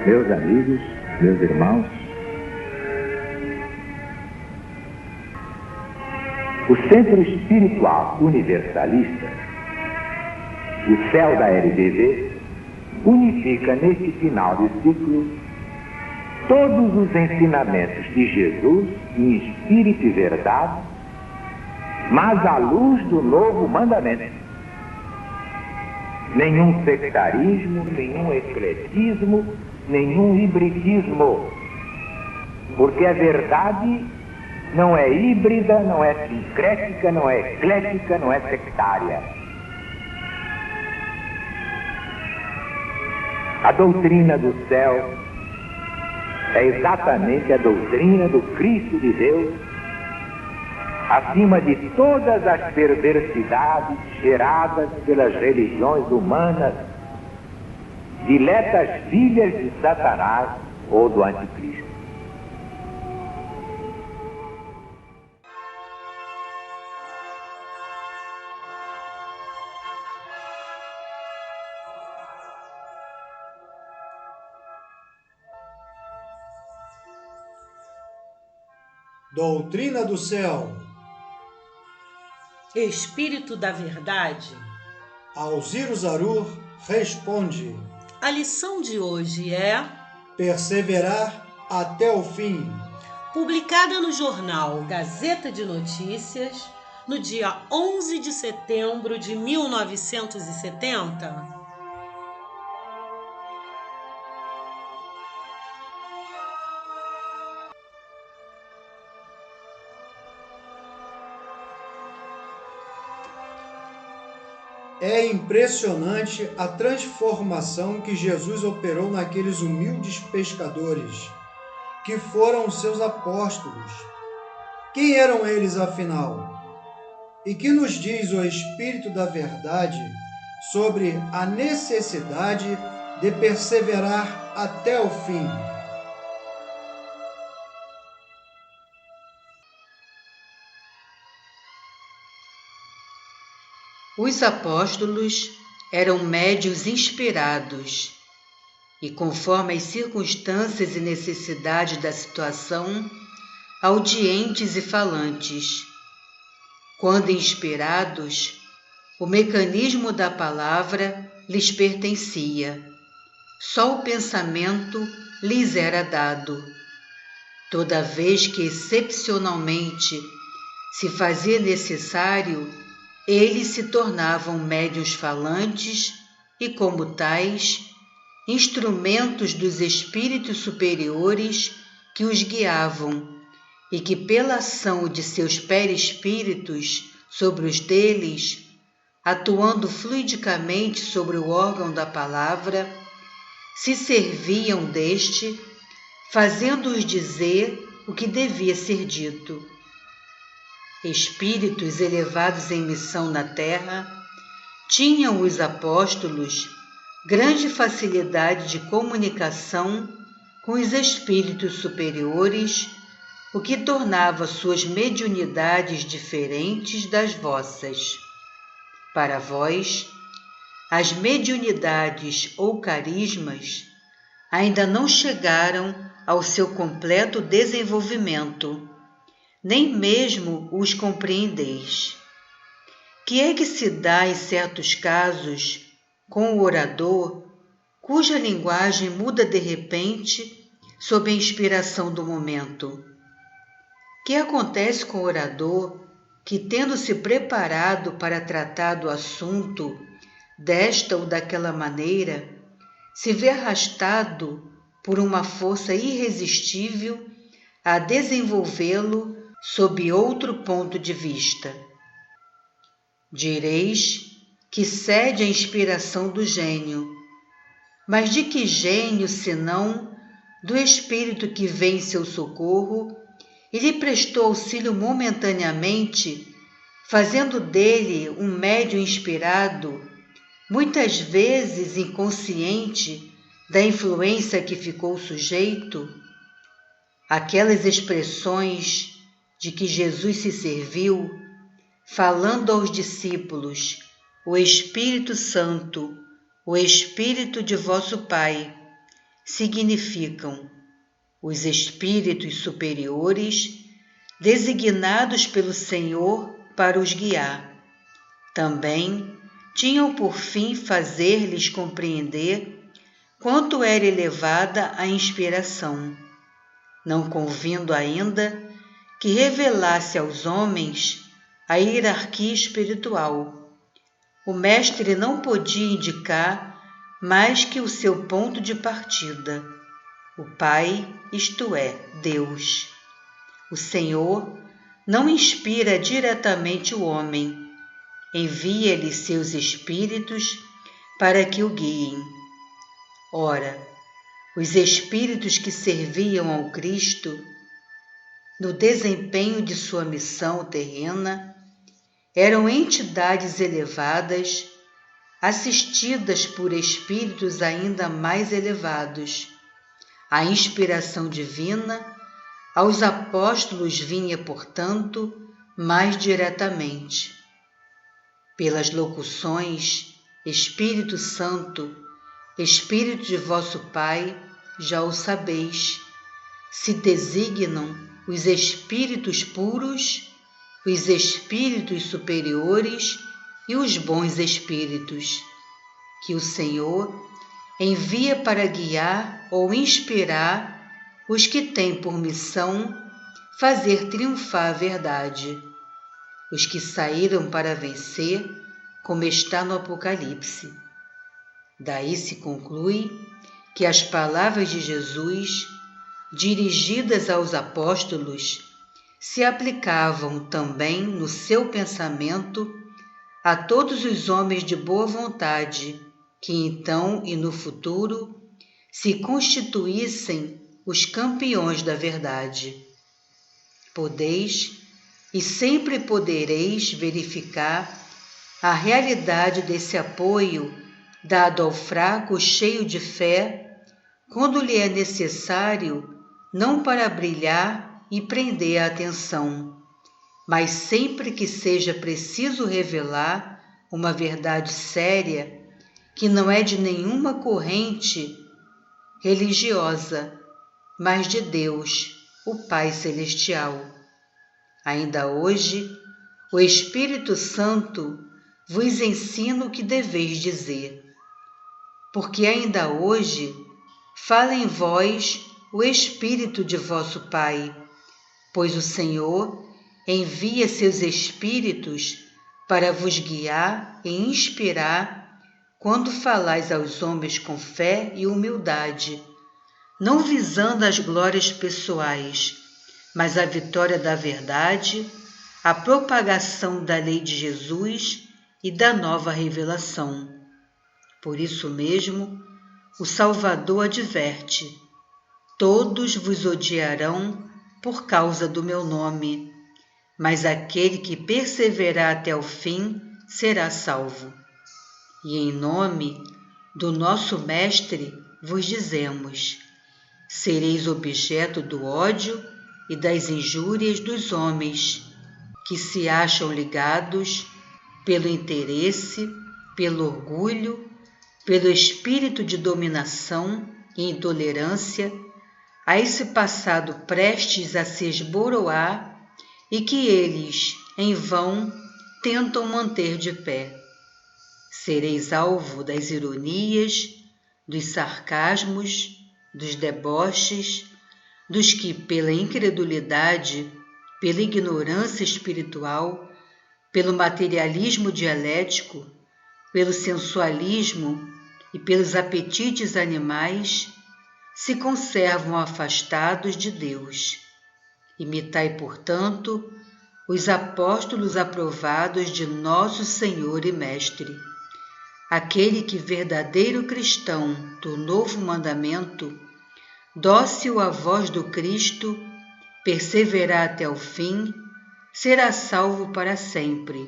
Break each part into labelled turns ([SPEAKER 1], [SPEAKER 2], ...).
[SPEAKER 1] Meus amigos, meus irmãos, o Centro Espiritual Universalista, o céu da LBV, unifica neste final de ciclo todos os ensinamentos de Jesus em espírito e verdade, mas à luz do novo mandamento. Nenhum sectarismo, nenhum ecletismo, nenhum hibridismo, porque a verdade não é híbrida, não é sincrética, não é eclética, não é sectária. A doutrina do céu é exatamente a doutrina do Cristo de Deus, acima de todas as perversidades geradas pelas religiões humanas, diletas filhas de Satanás ou do Anticristo.
[SPEAKER 2] Doutrina do céu.
[SPEAKER 3] Espírito da verdade.
[SPEAKER 2] Alziro Zarur responde.
[SPEAKER 3] A lição de hoje é
[SPEAKER 2] perseverar até o fim.
[SPEAKER 3] Publicada no jornal Gazeta de Notícias, no dia 11 de setembro de 1970.
[SPEAKER 2] É impressionante a transformação que Jesus operou naqueles humildes pescadores, que foram seus apóstolos. Quem eram eles, afinal? E que nos diz o Espírito da Verdade sobre a necessidade de perseverar até o fim?
[SPEAKER 4] Os apóstolos eram médiuns inspirados e, conforme as circunstâncias e necessidades da situação, audientes e falantes. Quando inspirados, o mecanismo da palavra lhes pertencia. Só o pensamento lhes era dado. Toda vez que excepcionalmente se fazia necessário, eles se tornavam médiuns falantes e, como tais, instrumentos dos espíritos superiores que os guiavam e que, pela ação de seus perispíritos sobre os deles, atuando fluidicamente sobre o órgão da palavra, se serviam deste, fazendo-os dizer o que devia ser dito. Espíritos elevados em missão na terra, tinham os apóstolos grande facilidade de comunicação com os espíritos superiores, o que tornava suas mediunidades diferentes das vossas. Para vós, as mediunidades ou carismas ainda não chegaram ao seu completo desenvolvimento, nem mesmo os compreendeis. Que é que se dá em certos casos com o orador, cuja linguagem muda de repente sob a inspiração do momento? Que acontece com o orador que, tendo se preparado para tratar do assunto desta ou daquela maneira, se vê arrastado por uma força irresistível a desenvolvê-lo sob outro ponto de vista? Direis que cede à inspiração do gênio, mas de que gênio, senão do espírito que vem em seu socorro e lhe prestou auxílio momentaneamente, fazendo dele um médium inspirado, muitas vezes inconsciente da influência a que ficou sujeito? Aquelas expressões de que Jesus se serviu, falando aos discípulos: o Espírito Santo, o Espírito de vosso Pai, significam os espíritos superiores designados pelo Senhor para os guiar. Também tinham por fim fazer-lhes compreender quanto era elevada a inspiração, não convindo ainda que revelasse aos homens a hierarquia espiritual. O mestre não podia indicar mais que o seu ponto de partida, o Pai, isto é, Deus. O Senhor não inspira diretamente o homem, envia-lhe seus espíritos para que o guiem. Ora, os espíritos que serviam ao Cristo no desempenho de sua missão terrena eram entidades elevadas, assistidas por espíritos ainda mais elevados. A inspiração divina aos apóstolos vinha, portanto, mais diretamente. Pelas locuções Espírito Santo, Espírito de vosso Pai, já o sabeis, se designam os espíritos puros, os espíritos superiores e os bons espíritos, que o Senhor envia para guiar ou inspirar os que têm por missão fazer triunfar a verdade, os que saíram para vencer, como está no Apocalipse. Daí se conclui que as palavras de Jesus, dirigidas aos apóstolos, se aplicavam também no seu pensamento a todos os homens de boa vontade que então e no futuro se constituíssem os campeões da verdade. Podeis e sempre podereis verificar a realidade desse apoio dado ao fraco cheio de fé, quando lhe é necessário não para brilhar e prender a atenção, mas sempre que seja preciso revelar uma verdade séria que não é de nenhuma corrente religiosa, mas de Deus, o Pai Celestial. Ainda hoje, o Espírito Santo vos ensina o que deveis dizer, porque ainda hoje fala em vós o Espírito de vosso Pai, pois o Senhor envia seus Espíritos para vos guiar e inspirar quando falais aos homens com fé e humildade, não visando as glórias pessoais, mas a vitória da verdade, a propagação da lei de Jesus e da nova revelação. Por isso mesmo, o Salvador adverte: todos vos odiarão por causa do meu nome, mas aquele que perseverar até o fim será salvo. E em nome do nosso Mestre vos dizemos: sereis objeto do ódio e das injúrias dos homens, que se acham ligados pelo interesse, pelo orgulho, pelo espírito de dominação e intolerância, a esse passado prestes a se esboroar e que eles, em vão, tentam manter de pé. Sereis alvo das ironias, dos sarcasmos, dos deboches, dos que, pela incredulidade, pela ignorância espiritual, pelo materialismo dialético, pelo sensualismo e pelos apetites animais, se conservam afastados de Deus. Imitai, portanto, os apóstolos aprovados de nosso Senhor e Mestre, aquele que, verdadeiro cristão do novo mandamento, dócil à voz do Cristo, perseverar até o fim, será salvo para sempre,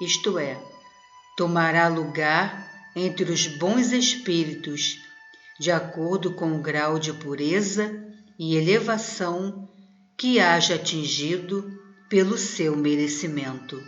[SPEAKER 4] isto é, tomará lugar entre os bons espíritos, de acordo com o grau de pureza e elevação que haja atingido pelo seu merecimento.